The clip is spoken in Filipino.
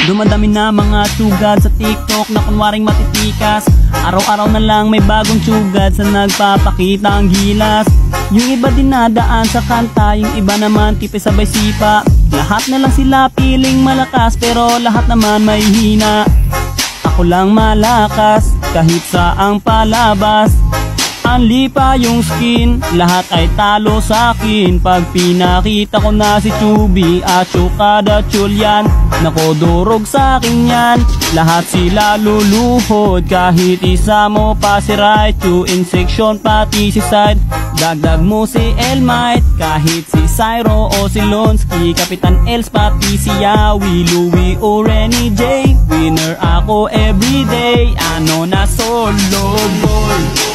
Dumadami na mga sugad sa TikTok na kunwaring matitikas. Araw-araw na lang may bagong sugad sa nagpapakita ang gilas. Yung iba dinadaan sa kanta, yung iba naman tipis sabay sipa. Lahat na lang sila piling malakas pero lahat naman may hina. Ako lang malakas kahit saang palabas. Anli pa yung skin, lahat ay talo sa akin. Pag pinakita ko na si Chubby at Chukada Chulyan, nakodurog sa akin yan. Lahat sila luluhod, kahit isa mo pa si right. You in section pati si side, dagdag mo si Elmite. Kahit si Cyro o si Lonsky, Kapitan Els pati si Yawi, Louie o Renny J. Winner ako everyday, ano na solo ball.